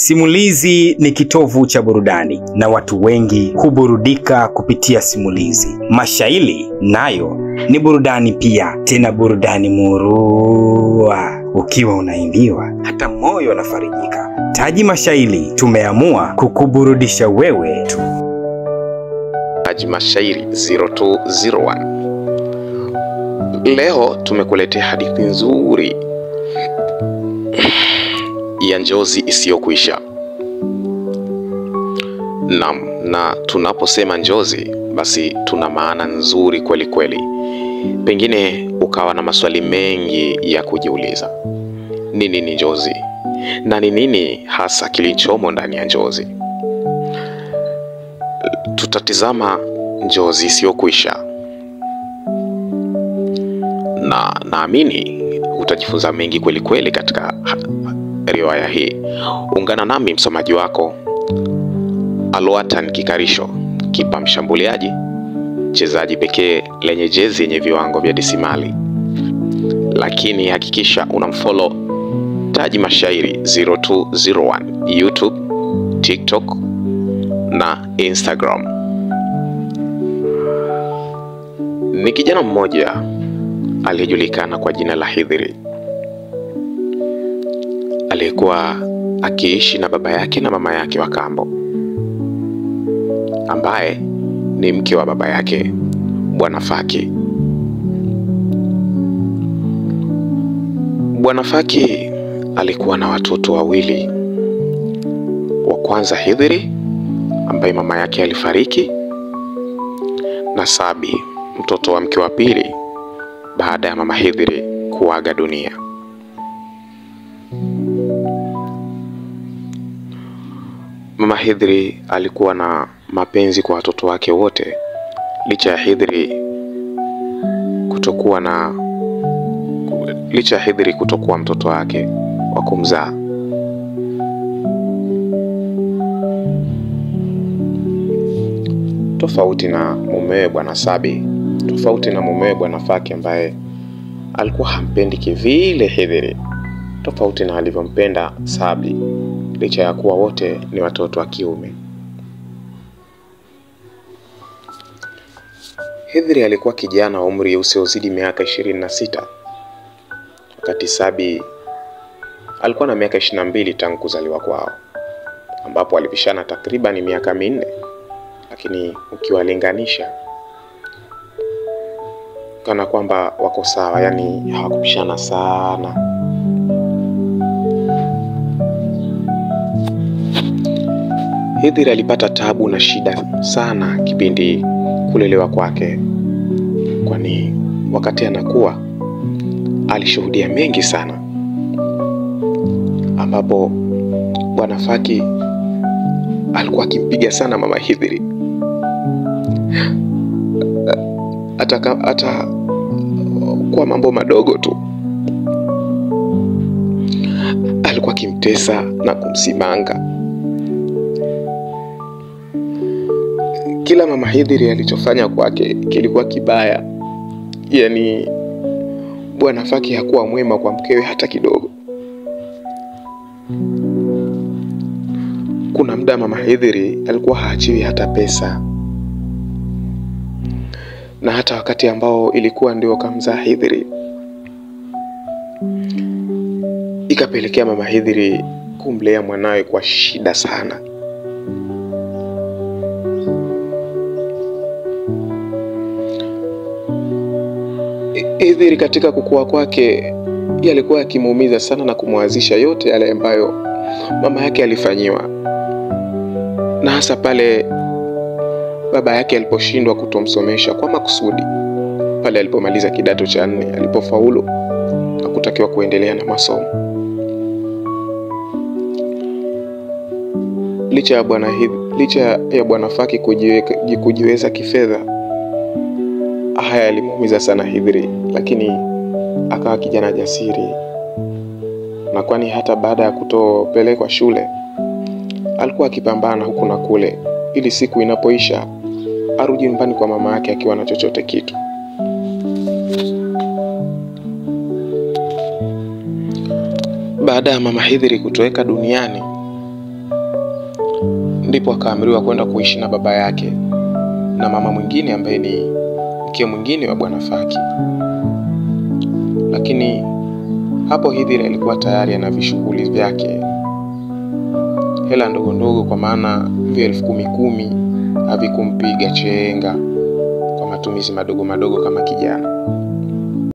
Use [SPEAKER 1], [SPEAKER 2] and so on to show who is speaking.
[SPEAKER 1] Simulizi ni kitovu cha burudani na watu wengi huburudika kupitia simulizi. Mashairi nayo ni burudani pia, tena burudani murua. Ukiwa unaimbiwa hata moyo unafarijika. Taji Mashairi tumeamua kukuburudisha wewe tu.
[SPEAKER 2] Taji Mashairi 0201. Leo tumekuletea hadithi nzuri ya njozi isiyokwisha. Na tunaposema njozi, basi tuna maana nzuri kweli kweli. Pengine ukawa na maswali mengi ya kujiuliza. Nini ni njozi? Na ni nini hasa kilichomo ndani ya njozi? Tutatizama njozi isiyokwisha. Na naamini utajifunza mengi kweli kweli katika riwaya hii. Ungana nami msomaji wako Alwatan Kikarisho, kipa mshambuliaji, mchezaji pekee lenye jezi yenye viwango vya desimali. Lakini hakikisha unamfollow Taji Mashairi 0201 YouTube, TikTok na Instagram. Ni kijana mmoja aliyejulikana kwa jina la Hidhiri, aliyekuwa akiishi na baba yake na mama yake wa kambo, ambaye ni mke wa baba yake, Bwana Faki. Bwana Faki alikuwa na watoto wawili. Wa kwanza Hidhiri, ambaye mama yake alifariki, na Sabi, mtoto wa mke wa pili baada ya mama Hidhiri kuaga dunia. Mama Hidhiri alikuwa na mapenzi kwa watoto wake wote, licha ya Hidhiri kutokuwa mtoto wake wa kumzaa. Tofauti na mumewe Bwana Sabi, tofauti na mumewe Bwana Faki ambaye alikuwa hampendi kivile Hidhiri, tofauti na alivyompenda Sabi, licha ya kuwa wote ni watoto wa kiume. Hidhiri alikuwa kijana wa umri usiozidi miaka 26, wakati Sabi alikuwa na miaka 22 tangu kuzaliwa kwao, ambapo walipishana takriban miaka 4. Lakini ukiwalinganisha kana kwamba wako sawa, yani hawakupishana sana. Hidhiri alipata tabu na shida sana kipindi kulelewa kwake, kwani wakati anakuwa alishuhudia mengi sana, ambapo Bwana Faki alikuwa akimpiga sana mama Hidhiri. Hata kwa mambo madogo tu alikuwa akimtesa na kumsimanga. Kila mama Hidhiri alichofanya kwake kilikuwa kibaya, yani Bwana Faki hakuwa mwema kwa mkewe hata kidogo. Kuna muda mama Hidhiri alikuwa haachiwi hata pesa, na hata wakati ambao ilikuwa ndio kamzaa Hidhiri, ikapelekea mama Hidhiri kumlea mwanawe kwa shida sana. Hidhiri katika kukua kwake alikuwa akimuumiza sana na kumwazisha yote yale ambayo mama yake alifanyiwa, na hasa pale baba yake aliposhindwa kutomsomesha kwa makusudi pale alipomaliza kidato cha 4, alipofaulu na kutakiwa kuendelea na masomo. Licha ya Bwana Faki kujiweza kifedha, haya yalimuumiza sana Hidhiri, lakini akawa kijana jasiri, na kwani hata baada ya kutopelekwa shule alikuwa akipambana huku na kule ili siku inapoisha arudi nyumbani kwa mama yake akiwa na chochote kitu. Baada ya mama Hidhiri kutoweka duniani, ndipo akaamriwa kwenda kuishi na baba yake na mama mwingine ambaye ni mke mwingine wa Bwana Faki. Lakini hapo Hidhiri alikuwa tayari ana vishughuli vyake, hela ndogo ndogo, kwa maana 10,000 havikumpiga chenga kwa matumizi madogo madogo kama kijana.